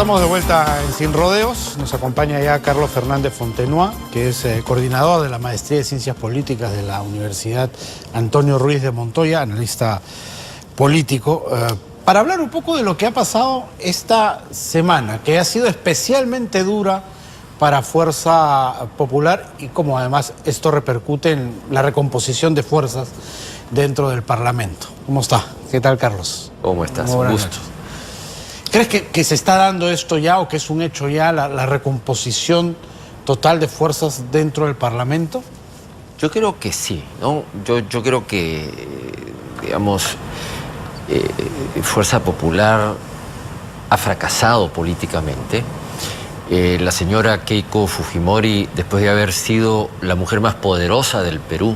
Estamos de vuelta en Sin Rodeos. Nos acompaña ya Carlos Fernández Fontenoy, que es coordinador de la Maestría de Ciencias Políticas de la Universidad Antonio Ruiz de Montoya, analista político, para hablar un poco de lo que ha pasado esta semana, que ha sido especialmente dura para Fuerza Popular y cómo además esto repercute en la recomposición de fuerzas dentro del Parlamento. ¿Cómo está? ¿Qué tal, Carlos? ¿Cómo estás? Un gusto. ¿Crees que se está dando esto ya o que es un hecho ya, la recomposición total de fuerzas dentro del Parlamento? Yo creo que sí, ¿no? Yo creo que, digamos, Fuerza Popular ha fracasado políticamente. La señora Keiko Fujimori, después de haber sido la mujer más poderosa del Perú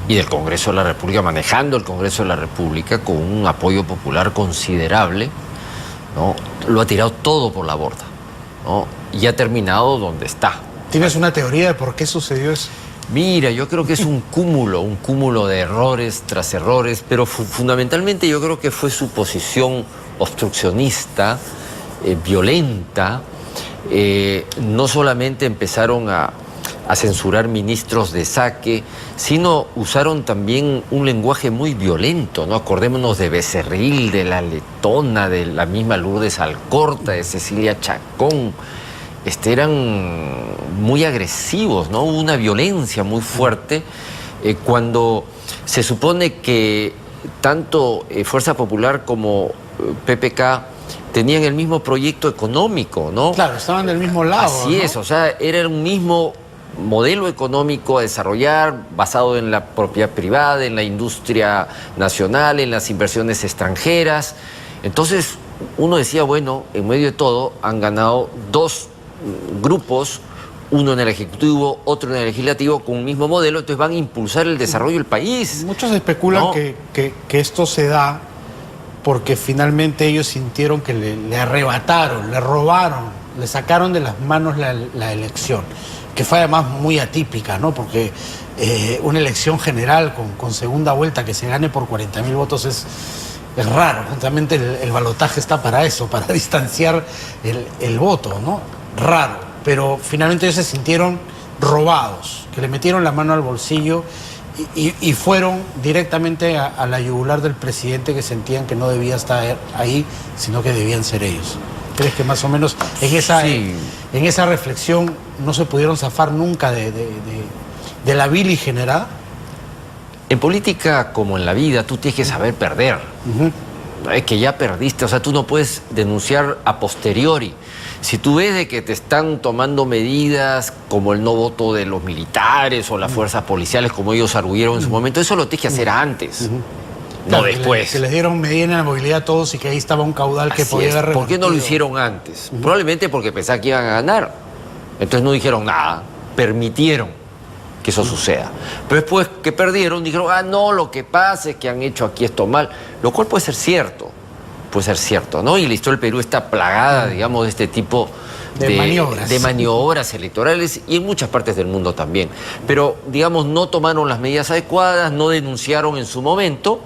y del Congreso de la República, manejando el Congreso de la República con un apoyo popular considerable, ¿no? Lo ha tirado todo por la borda, ¿no? Y ha terminado donde está. ¿Tienes una teoría de por qué sucedió eso? Mira, yo creo que es un cúmulo de errores tras errores, pero fundamentalmente yo creo que fue su posición obstruccionista, violenta. No solamente empezaron a censurar ministros de saque, sino usaron también un lenguaje muy violento, ¿no? Acordémonos de Becerril, de la Letona, de la misma Lourdes Alcorta, de Cecilia Chacón. Eran muy agresivos, ¿no? Hubo una violencia muy fuerte cuando se supone que tanto Fuerza Popular como PPK tenían el mismo proyecto económico, ¿no? Claro, estaban del mismo lado. Así, ¿no? Es, o sea, era un mismo modelo económico a desarrollar basado en la propiedad privada, en la industria nacional, en las inversiones extranjeras. Entonces, uno decía, bueno, en medio de todo han ganado dos grupos, uno en el Ejecutivo, otro en el Legislativo, con un mismo modelo, entonces van a impulsar el desarrollo del país. Muchos especulan, ¿no?, que esto se da porque finalmente ellos sintieron que le arrebataron, le robaron, le sacaron de las manos la elección, que fue además muy atípica, ¿no? Porque una elección general con segunda vuelta que se gane por 40.000 votos es raro. Justamente el balotaje está para eso, para distanciar el voto, ¿no? Raro. Pero finalmente ellos se sintieron robados, que le metieron la mano al bolsillo y fueron directamente a la yugular del presidente, que sentían que no debía estar ahí, sino que debían ser ellos. ¿Crees que más o menos en esa reflexión no se pudieron zafar nunca de la bilis generada? En política, como en la vida, tú tienes que saber perder. Es que ya perdiste, o sea, tú no puedes denunciar a posteriori. Si tú ves de que te están tomando medidas como el no voto de los militares o las fuerzas policiales, como ellos arguyeron en su momento, eso lo tienes que hacer antes. No después. Que les dieron medida en la movilidad a todos y que ahí estaba un caudal que podía haber revertido. ¿Por qué no lo hicieron antes? Probablemente porque pensaban que iban a ganar. Entonces no dijeron nada, permitieron que eso suceda. Pero después que perdieron, dijeron, no, lo que pasa es que han hecho aquí esto mal. Lo cual puede ser cierto, ¿no? Y la historia del Perú está plagada, digamos, de este tipo de maniobras electorales, y en muchas partes del mundo también. Pero, digamos, no tomaron las medidas adecuadas, no denunciaron en su momento,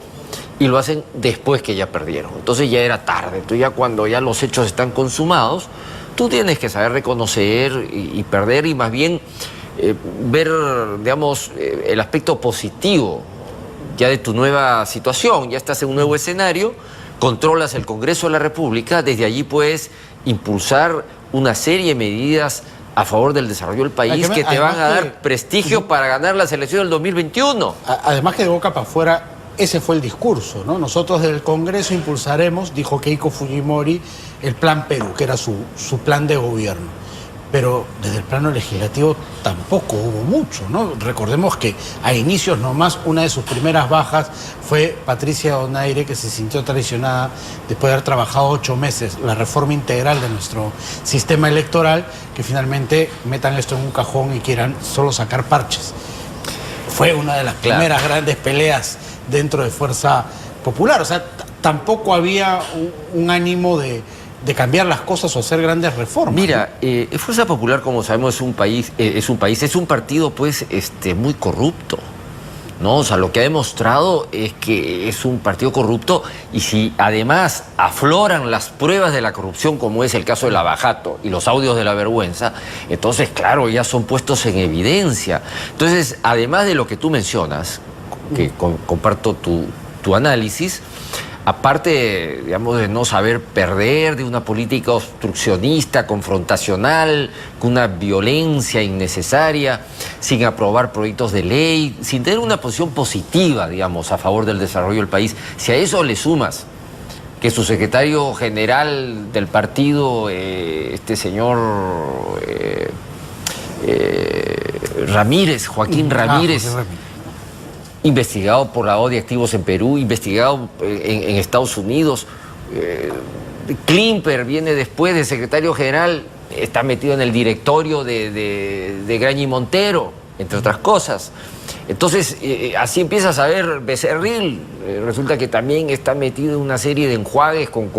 y lo hacen después que ya perdieron. Entonces ya era tarde. Tú ya cuando ya los hechos están consumados, tú tienes que saber reconocer y perder, y más bien ver, digamos, el aspecto positivo ya de tu nueva situación. Ya estás en un nuevo escenario, controlas el Congreso de la República, desde allí puedes impulsar una serie de medidas a favor del desarrollo del país que te van a dar prestigio para ganar las elecciones del 2021. Además que de boca para afuera, ese fue el discurso, ¿no? Nosotros desde el Congreso impulsaremos, dijo Keiko Fujimori, el Plan Perú, que era su plan de gobierno. Pero desde el plano legislativo tampoco hubo mucho, ¿no? Recordemos que a inicios nomás una de sus primeras bajas fue Patricia Donaire, que se sintió traicionada después de haber trabajado 8 meses la reforma integral de nuestro sistema electoral, que finalmente metan esto en un cajón y quieran solo sacar parches. Fue una de las primeras grandes peleas dentro de Fuerza Popular. O sea, tampoco había un ánimo de cambiar las cosas o hacer grandes reformas. Mira, Fuerza Popular, como sabemos, es un partido, pues, muy corrupto. ¿no? O sea, lo que ha demostrado es que es un partido corrupto, y si además afloran las pruebas de la corrupción, como es el caso de Lavajato y los audios de la vergüenza, entonces, claro, ya son puestos en evidencia. Entonces, además de lo que tú mencionas, que comparto tu análisis, aparte, digamos, de no saber perder, de una política obstruccionista, confrontacional, con una violencia innecesaria, sin aprobar proyectos de ley, sin tener una posición positiva, digamos, a favor del desarrollo del país, si a eso le sumas que su secretario general del partido, este señor Ramírez, Joaquín Ramírez, investigado por lavado de activos en Perú, investigado en Estados Unidos. Klimper viene después de secretario general, está metido en el directorio de Graña y Montero, entre otras cosas. Entonces, así empiezas a ver Becerril. Resulta que también está metido en una serie de enjuagues con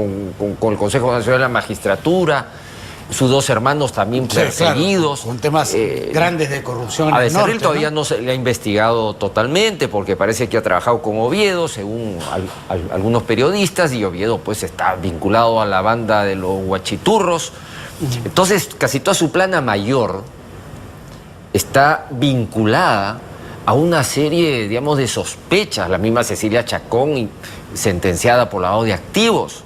el Consejo Nacional de la Magistratura. Sus dos hermanos también perseguidos. Claro, con temas grandes de corrupción. A Becerril todavía ¿no? Se le ha investigado totalmente, porque parece que ha trabajado con Oviedo, según algunos periodistas, y Oviedo pues está vinculado a la banda de los huachiturros. Entonces, casi toda su plana mayor está vinculada a una serie, digamos, de sospechas. La misma Cecilia Chacón, sentenciada por lavado de activos.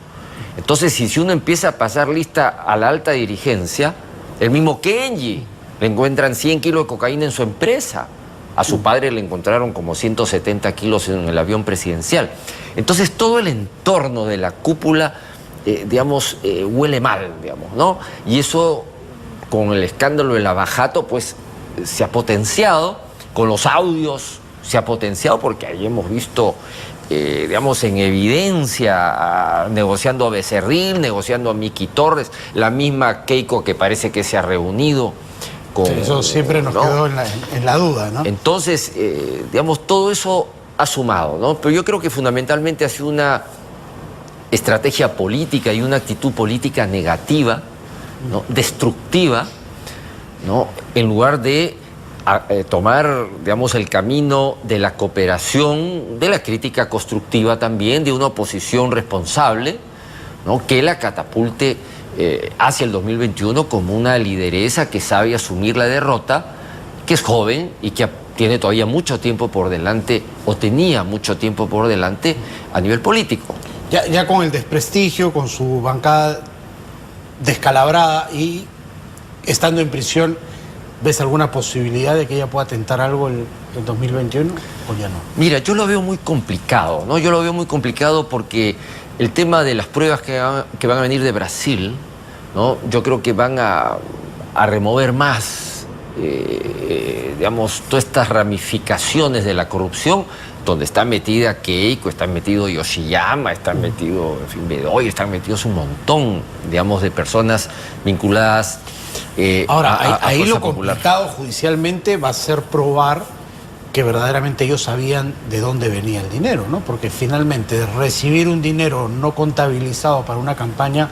Entonces, si uno empieza a pasar lista a la alta dirigencia, el mismo Kenji, le encuentran 100 kilos de cocaína en su empresa. A su padre le encontraron como 170 kilos en el avión presidencial. Entonces, todo el entorno de la cúpula, digamos, huele mal, digamos, ¿no? Y eso, con el escándalo de Lavajato, pues, se ha potenciado. Con los audios se ha potenciado, porque ahí hemos visto... digamos, en evidencia, negociando a Becerril, negociando a Miki Torres, la misma Keiko que parece que se ha reunido con... Sí, eso siempre nos quedó en la duda, ¿no? Entonces, digamos, todo eso ha sumado, ¿no? Pero yo creo que fundamentalmente ha sido una estrategia política y una actitud política negativa, ¿no? Destructiva, ¿no? En lugar de tomar, digamos, el camino de la cooperación, de la crítica constructiva también, de una oposición responsable, ¿no? Que la catapulte hacia el 2021 como una lideresa que sabe asumir la derrota, que es joven y que tiene todavía mucho tiempo por delante, o tenía mucho tiempo por delante a nivel político. Ya con el desprestigio, con su bancada descalabrada y estando en prisión, ¿ves alguna posibilidad de que ella pueda tentar algo el 2021 o ya no? Mira, yo lo veo muy complicado, ¿no? Yo lo veo muy complicado porque el tema de las pruebas que van a venir de Brasil, ¿no? Yo creo que van a remover más, digamos, todas estas ramificaciones de la corrupción, donde está metida Keiko, está metido Yoshiyama, está metido, en fin, Bedoya, están metidos un montón, digamos, de personas vinculadas. Ahora, ahí lo popular. complicado judicialmente va a ser probar que verdaderamente ellos sabían de dónde venía el dinero, ¿no? Porque finalmente recibir un dinero no contabilizado para una campaña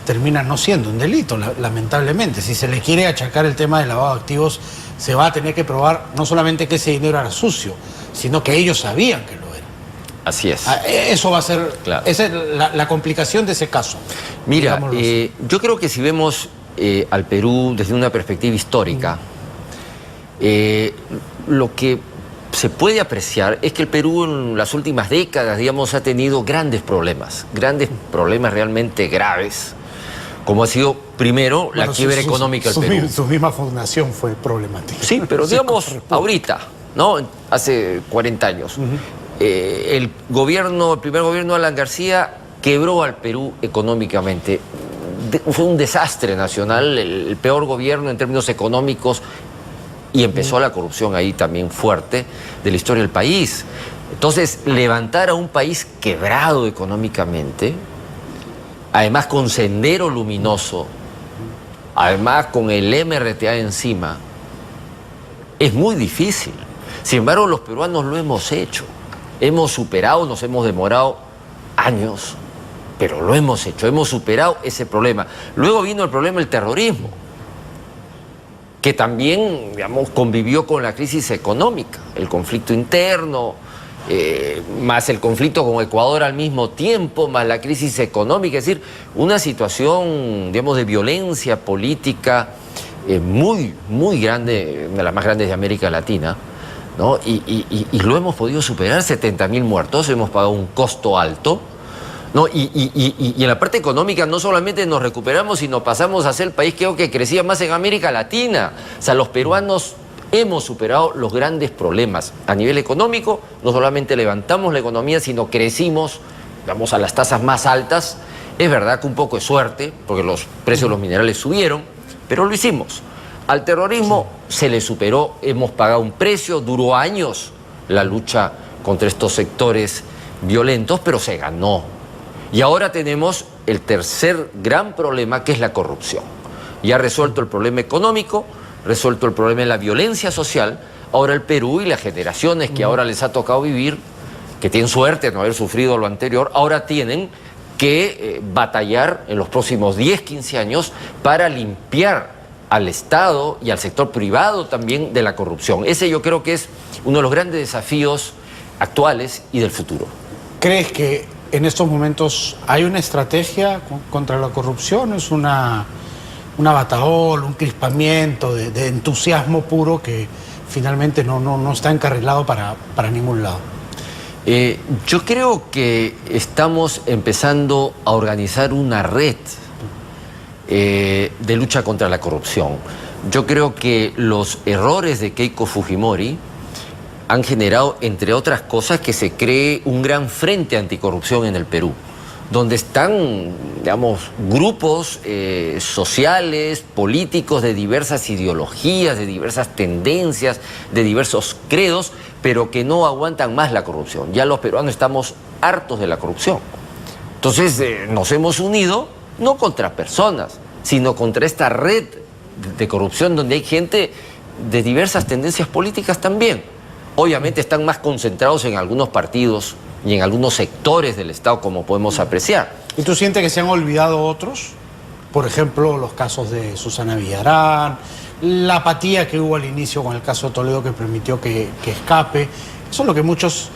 termina no siendo un delito, lamentablemente. Si se le quiere achacar el tema del lavado de activos, se va a tener que probar no solamente que ese dinero era sucio, sino que ellos sabían que lo era. Así es. Eso va a ser, claro. Esa es la complicación de ese caso. Mira, yo creo que si vemos al Perú desde una perspectiva histórica, lo que se puede apreciar es que el Perú en las últimas décadas, digamos, ha tenido grandes problemas realmente graves, como ha sido primero la quiebra económica del Perú. Su misma fundación fue problemática. Sí, pero digamos ahorita, ¿no? Hace 40 años. El primer gobierno de Alan García quebró al Perú económicamente. Fue un desastre nacional, el peor gobierno en términos económicos, y empezó la corrupción ahí también fuerte de la historia del país. Entonces, levantar a un país quebrado económicamente, además con Sendero Luminoso, además con el MRTA encima, es muy difícil. Sin embargo, los peruanos lo hemos hecho. Hemos superado, nos hemos demorado años, pero lo hemos hecho, hemos superado ese problema. Luego vino el problema del terrorismo. que también, digamos, convivió con la crisis económica, el conflicto interno, más el conflicto con Ecuador al mismo tiempo, más la crisis económica, es decir, una situación, digamos, de violencia política muy, muy grande, una de las más grandes de América Latina, ¿no? Y lo hemos podido superar, 70.000 muertos, hemos pagado un costo alto, ¿no? Y en la parte económica no solamente nos recuperamos, sino pasamos a ser el país que crecía más en América Latina. O sea, los peruanos hemos superado los grandes problemas. A nivel económico, no solamente levantamos la economía, sino crecimos, digamos, a las tasas más altas. Es verdad que un poco de suerte, porque los precios de los minerales subieron, pero lo hicimos. Al terrorismo se le superó, hemos pagado un precio, duró años la lucha contra estos sectores violentos, pero se ganó. Y ahora tenemos el tercer gran problema, que es la corrupción. Ya resuelto el problema económico, resuelto el problema de la violencia social, ahora el Perú y las generaciones que ahora les ha tocado vivir, que tienen suerte de no haber sufrido lo anterior, ahora tienen que batallar en los próximos 10, 15 años para limpiar al Estado y al sector privado también de la corrupción. Ese yo creo que es uno de los grandes desafíos actuales y del futuro. ¿Crees que en estos momentos hay una estrategia contra la corrupción? ¿Es una batahola, un crispamiento de entusiasmo puro que finalmente no está encarrilado para ningún lado? Yo creo que estamos empezando a organizar una red de lucha contra la corrupción. Yo creo que los errores de Keiko Fujimori han generado, entre otras cosas, que se cree un gran frente anticorrupción en el Perú, donde están, digamos, grupos sociales, políticos de diversas ideologías, de diversas tendencias, de diversos credos, pero que no aguantan más la corrupción. Ya los peruanos estamos hartos de la corrupción. Entonces nos hemos unido, no contra personas, sino contra esta red de corrupción donde hay gente de diversas tendencias políticas también. Obviamente están más concentrados en algunos partidos y en algunos sectores del Estado, como podemos apreciar. ¿Y tú sientes que se han olvidado otros? Por ejemplo, los casos de Susana Villarán, la apatía que hubo al inicio con el caso de Toledo que permitió que escape. Eso es lo que muchos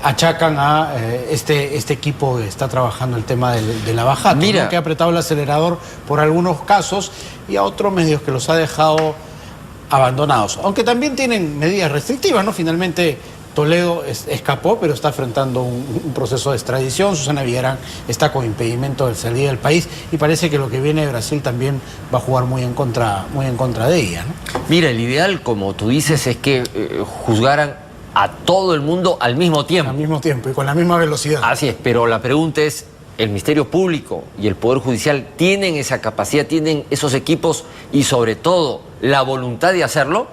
achacan a este equipo que está trabajando el tema de la bajada, ¿no? Que ha apretado el acelerador por algunos casos y a otros medios que los ha dejado abandonados. Aunque también tienen medidas restrictivas, ¿no? Finalmente Toledo escapó, pero está enfrentando un proceso de extradición. Susana Villarán está con impedimento de salida del país y parece que lo que viene de Brasil también va a jugar muy en contra de ella, ¿no? Mira, el ideal, como tú dices, es que juzgaran a todo el mundo al mismo tiempo. Al mismo tiempo y con la misma velocidad. Así es, pero la pregunta es, ¿el Ministerio Público y el Poder Judicial tienen esa capacidad, tienen esos equipos y sobre todo la voluntad de hacerlo?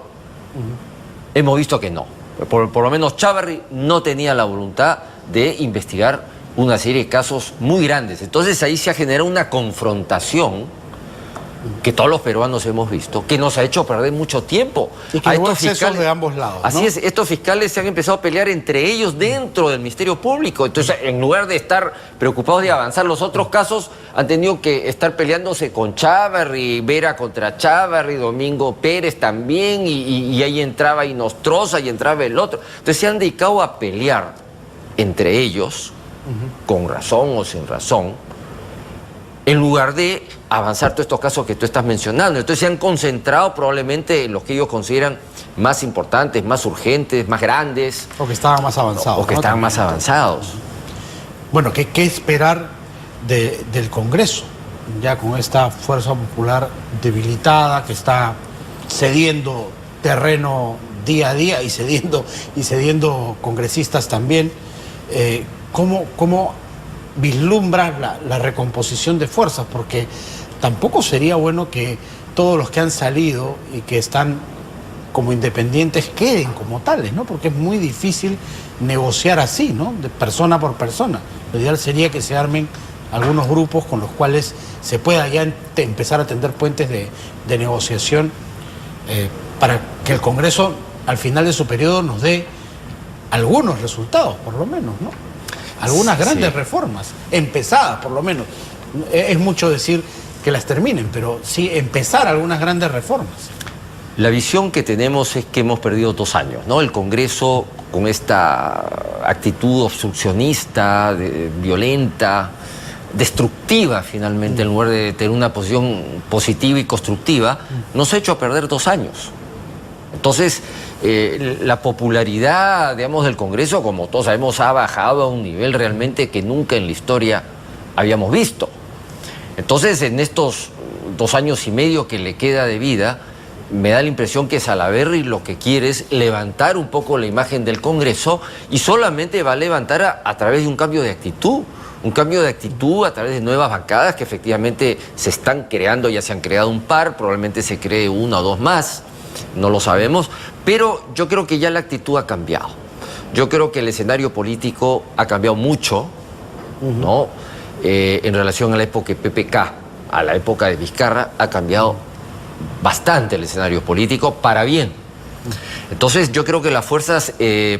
Hemos visto que no. Por lo menos Chávarri no tenía la voluntad de investigar una serie de casos muy grandes. Entonces ahí se ha generado una confrontación que todos los peruanos hemos visto, que nos ha hecho perder mucho tiempo. Y que hubo excesos de ambos lados, ¿no? Así es, estos fiscales se han empezado a pelear entre ellos dentro del Ministerio Público. Entonces, en lugar de estar preocupados de avanzar los otros casos, han tenido que estar peleándose con Chávarri, Vera contra Chávarri, Domingo Pérez también, y ahí entraba Inostroza y entraba el otro. Entonces se han dedicado a pelear entre ellos, con razón o sin razón, en lugar de avanzar todos estos casos que tú estás mencionando. Entonces se han concentrado probablemente en los que ellos consideran más importantes, más urgentes, más grandes. O que estaban más avanzados. O que estaban más avanzados. Bueno, ¿qué esperar del Congreso? Ya con esta fuerza popular debilitada, que está cediendo terreno día a día y cediendo congresistas también. ¿Cómo vislumbra la recomposición de fuerzas? Porque tampoco sería bueno que todos los que han salido y que están como independientes queden como tales, ¿no? Porque es muy difícil negociar así, ¿no? De persona por persona. Lo ideal sería que se armen algunos grupos con los cuales se pueda ya empezar a tender puentes de negociación para que el Congreso al final de su periodo nos dé algunos resultados, por lo menos, ¿no? Algunas grandes reformas, empezadas por lo menos. Es mucho decir que las terminen, pero sí empezar algunas grandes reformas. La visión que tenemos es que hemos perdido 2 años, ¿no? El Congreso, con esta actitud obstruccionista, violenta, destructiva finalmente, en lugar de tener una posición positiva y constructiva, nos ha hecho perder 2 años. Entonces, la popularidad, digamos, del Congreso, como todos sabemos, ha bajado a un nivel realmente que nunca en la historia habíamos visto. Entonces, en estos 2 años y medio que le queda de vida, me da la impresión que Salaverry lo que quiere es levantar un poco la imagen del Congreso y solamente va a levantar a través de un cambio de actitud. Un cambio de actitud a través de nuevas bancadas que efectivamente se están creando, ya se han creado un par, probablemente se cree 1 o 2 más, no lo sabemos, pero yo creo que ya la actitud ha cambiado. Yo creo que el escenario político ha cambiado mucho, ¿no? En relación a la época de PPK, a la época de Vizcarra, ha cambiado bastante el escenario político para bien. Entonces yo creo que las fuerzas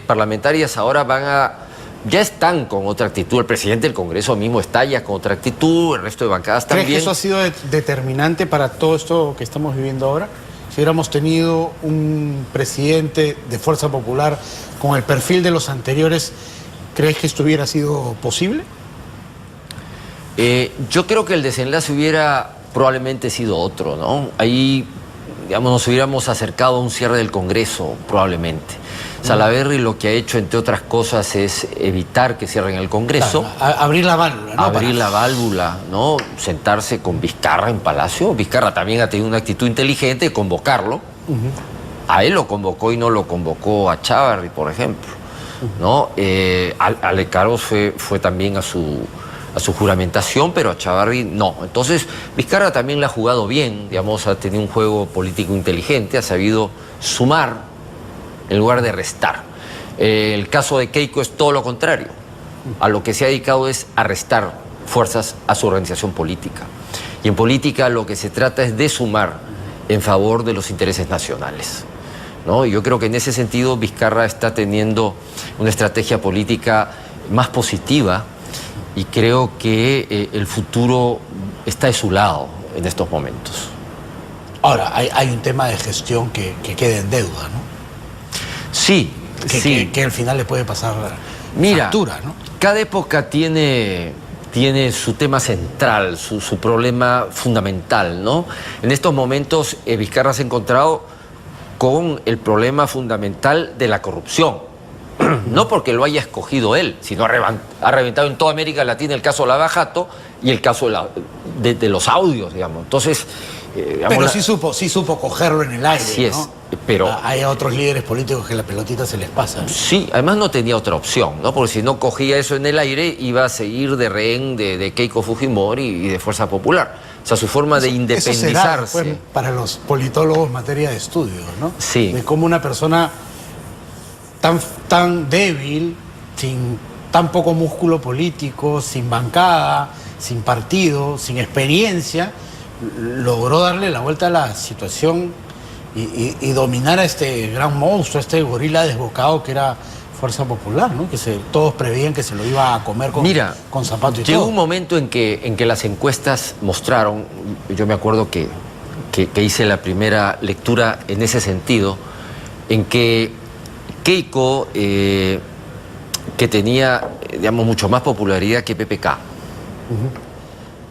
parlamentarias ahora ya están con otra actitud. El presidente del Congreso mismo está ya con otra actitud, el resto de bancadas también. ¿Crees que eso ha sido determinante para todo esto que estamos viviendo ahora? Si hubiéramos tenido un presidente de Fuerza Popular con el perfil de los anteriores, ¿crees que esto hubiera sido posible? Yo creo que el desenlace hubiera probablemente sido otro, ¿no? Ahí, digamos, nos hubiéramos acercado a un cierre del Congreso, probablemente. Salaverry lo que ha hecho, entre otras cosas, es evitar que cierren el Congreso. Claro, abrir la válvula, ¿no? Abrir la válvula, ¿no? Sentarse con Vizcarra en Palacio. Vizcarra también ha tenido una actitud inteligente de convocarlo. A él lo convocó y no lo convocó a Chávarri, por ejemplo, ¿no? Ale Carlos fue también a su juramentación, pero a Chávarri no. Entonces, Vizcarra también la ha jugado bien, digamos, ha tenido un juego político inteligente, ha sabido sumar en lugar de restar. El caso de Keiko es todo lo contrario. A lo que se ha dedicado es a restar fuerzas a su organización política. Y en política lo que se trata es de sumar en favor de los intereses nacionales, ¿no? Y yo creo que en ese sentido Vizcarra está teniendo una estrategia política más positiva y creo que el futuro está de su lado en estos momentos. Ahora, hay un tema de gestión que queda en deuda, ¿no? Sí, que al final le puede pasar factura, ¿no? Cada época tiene su tema central, su problema fundamental, ¿no? En estos momentos Vizcarra se ha encontrado con el problema fundamental de la corrupción. No porque lo haya escogido él, sino ha reventado en toda América Latina el caso Lava Jato y el caso de los audios, digamos. Entonces, pero sí supo cogerlo en el aire, así es, ¿no? Pero hay otros líderes políticos que la pelotita se les pasa, ¿no? Sí, además no tenía otra opción, ¿no? Porque si no cogía eso en el aire, iba a seguir de rehén de Keiko Fujimori y de Fuerza Popular. O sea, su forma de independizarse. Eso será, para los politólogos materia de estudio, ¿no? Sí. De cómo una persona tan débil, sin tan poco músculo político, sin bancada, sin partido, sin experiencia, logró darle la vuelta a la situación y dominar a este gran monstruo, este gorila desbocado que era Fuerza Popular, ¿no? Que todos prevían que se lo iba a comer con zapato y todo. Llegó un momento en que las encuestas mostraron, yo me acuerdo que hice la primera lectura en ese sentido, en que Keiko, que tenía, digamos, mucho más popularidad que PPK,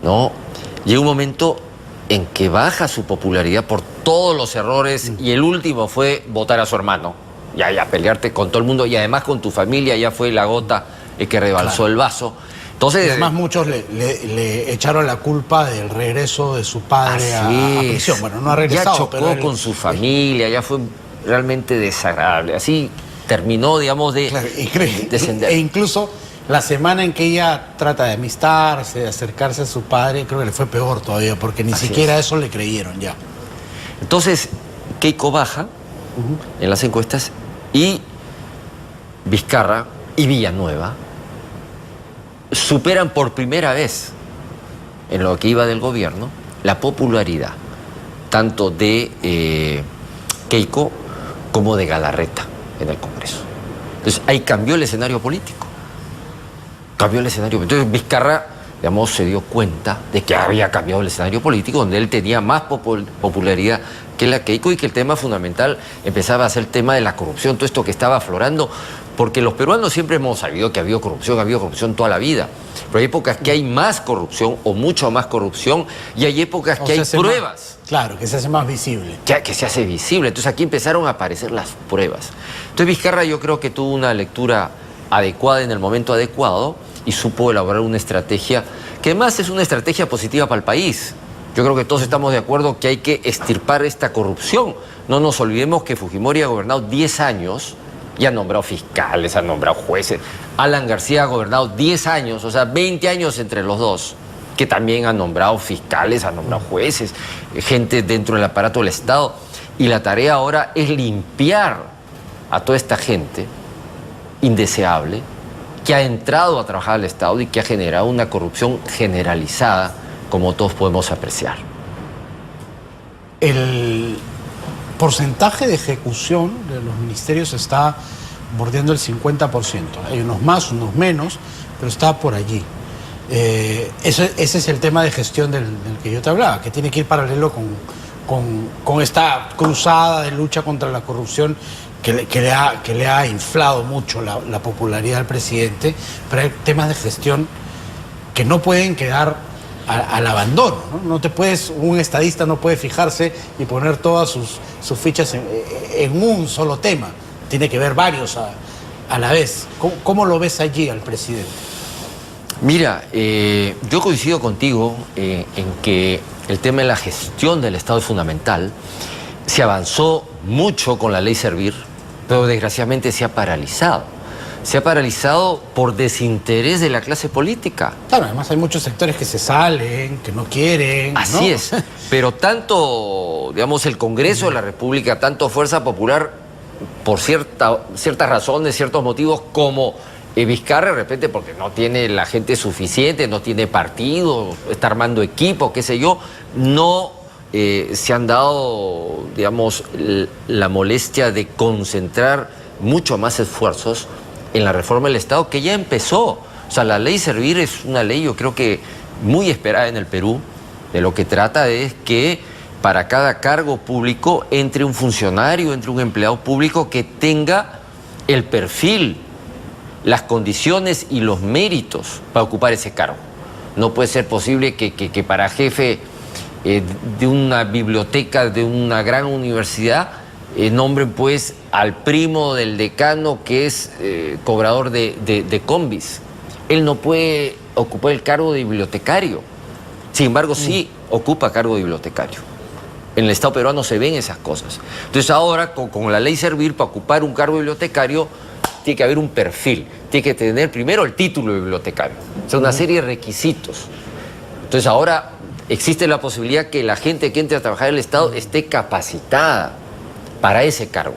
¿no? Llegó un momento en que baja su popularidad por todos los errores y el último fue votar a su hermano. Ya pelearte con todo el mundo y además con tu familia ya fue la gota que rebalsó el vaso. Entonces, y además muchos le echaron la culpa del regreso de su padre a prisión. Bueno, no ha regresado. Ya chocó con su familia, ya fue realmente desagradable. Así terminó, digamos, de descender. E incluso la semana en que ella trata de amistarse, de acercarse a su padre, creo que le fue peor todavía, porque ni siquiera eso le creyeron ya. Entonces, Keiko baja en las encuestas y Vizcarra y Villanueva superan por primera vez en lo que iba del gobierno la popularidad tanto de Keiko como de Galarreta en el Congreso. Entonces ahí cambió el escenario político. Cambió el escenario. Entonces Vizcarra digamos, se dio cuenta de que había cambiado el escenario político, donde él tenía más popularidad que la Keiko, y que el tema fundamental empezaba a ser el tema de la corrupción, todo esto que estaba aflorando, porque los peruanos siempre hemos sabido que ha habido corrupción toda la vida, pero hay épocas que hay más corrupción o mucho más corrupción, y hay épocas que hay pruebas. Claro, que se hace más visible. Que se hace visible. Entonces aquí empezaron a aparecer las pruebas. Entonces Vizcarra, yo creo que tuvo una lectura adecuada en el momento adecuado y supo elaborar una estrategia que además es una estrategia positiva para el país. Yo creo que todos estamos de acuerdo que hay que extirpar esta corrupción. No nos olvidemos que Fujimori ha gobernado 10 años y ha nombrado fiscales, ha nombrado jueces. Alan García ha gobernado 10 años, o sea, 20 años entre los dos, que también ha nombrado fiscales, ha nombrado jueces, gente dentro del aparato del Estado. Y la tarea ahora es limpiar a toda esta gente indeseable que ha entrado a trabajar al Estado y que ha generado una corrupción generalizada, como todos podemos apreciar. El porcentaje de ejecución de los ministerios está bordeando el 50%. Hay unos más, unos menos, pero está por allí. Ese es el tema de gestión del que yo te hablaba, que tiene que ir paralelo con esta cruzada de lucha contra la corrupción que le ha inflado mucho la popularidad del presidente, pero hay temas de gestión que no pueden quedar al abandono, ¿no? Un estadista no puede fijarse y poner todas sus fichas en un solo tema, tiene que ver varios a la vez. ¿Cómo lo ves allí al presidente? Mira, yo coincido contigo en que el tema de la gestión del Estado es fundamental. Se avanzó mucho con la ley Servir, pero desgraciadamente se ha paralizado. Se ha paralizado por desinterés de la clase política. Claro, además hay muchos sectores que se salen, que no quieren. Así es, pero tanto, digamos, el Congreso de la República, tanto Fuerza Popular, por ciertas razones, ciertos motivos, como Vizcarra, de repente, porque no tiene la gente suficiente, no tiene partido, está armando equipo, qué sé yo, no se han dado, digamos, la molestia de concentrar mucho más esfuerzos en la reforma del Estado, que ya empezó. O sea, la ley Servir es una ley, yo creo que muy esperada en el Perú. De lo que trata es que para cada cargo público entre un funcionario, entre un empleado público que tenga el perfil, las condiciones y los méritos para ocupar ese cargo. No puede ser posible que para jefe de una biblioteca, de una gran universidad, nombren pues al primo del decano que es cobrador de combis. Él no puede ocupar el cargo de bibliotecario. Sin embargo, sí ocupa cargo de bibliotecario. En el Estado peruano se ven esas cosas. Entonces ahora, con la ley Servir, para ocupar un cargo de bibliotecario, tiene que haber un perfil. Tiene que tener primero el título de bibliotecario. O sea, una serie de requisitos. Entonces ahora existe la posibilidad que la gente que entre a trabajar en el Estado esté capacitada para ese cargo,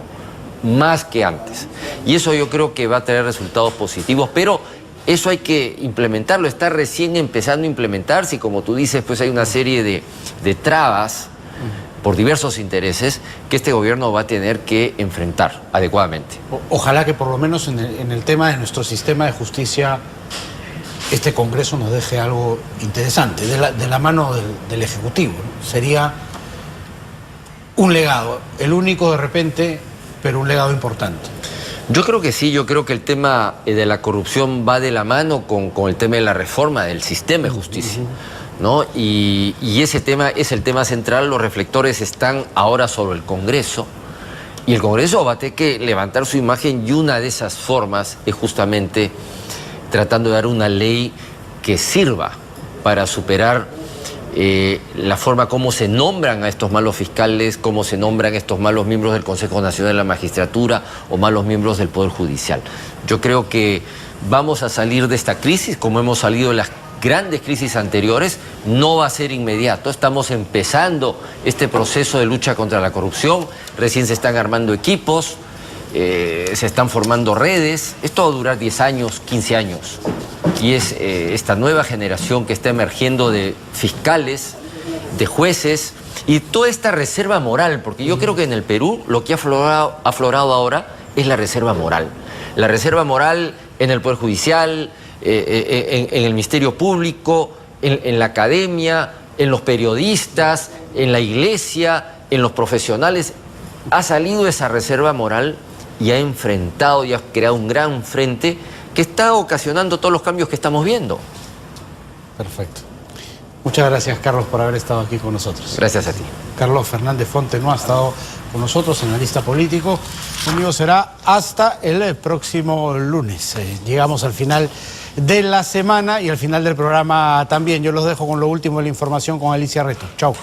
más que antes. Y eso yo creo que va a tener resultados positivos, pero eso hay que implementarlo, está recién empezando a implementarse y como tú dices, pues hay una serie de trabas por diversos intereses que este gobierno va a tener que enfrentar adecuadamente. Ojalá que por lo menos en el tema de nuestro sistema de justicia este Congreso nos deje algo interesante, de la mano del Ejecutivo, ¿no? Sería un legado, el único de repente, pero un legado importante. Yo creo que sí, yo creo que el tema de la corrupción va de la mano con el tema de la reforma del sistema de justicia, ¿no? Y ese tema es el tema central, los reflectores están ahora sobre el Congreso, y el Congreso va a tener que levantar su imagen, y una de esas formas es justamente tratando de dar una ley que sirva para superar la forma como se nombran a estos malos fiscales, cómo se nombran estos malos miembros del Consejo Nacional de la Magistratura o malos miembros del Poder Judicial. Yo creo que vamos a salir de esta crisis, como hemos salido de las grandes crisis anteriores, no va a ser inmediato. Estamos empezando este proceso de lucha contra la corrupción, recién se están armando equipos, se están formando redes. Esto va a durar 10 años, 15 años. Y es esta nueva generación que está emergiendo de fiscales, de jueces y toda esta reserva moral, porque yo creo que en el Perú lo que ha aflorado ahora es la reserva moral. La reserva moral en el Poder Judicial, en el Ministerio Público, en la academia, en los periodistas, en la iglesia, en los profesionales. Ha salido esa reserva moral y ha enfrentado y ha creado un gran frente que está ocasionando todos los cambios que estamos viendo. Perfecto. Muchas gracias, Carlos, por haber estado aquí con nosotros. Gracias a ti. Carlos Fernández Fontenoy ha estado con nosotros, analista político. Conmigo será hasta el próximo lunes. Llegamos al final de la semana y al final del programa también. Yo los dejo con lo último de la información con Alicia Reto. Chau.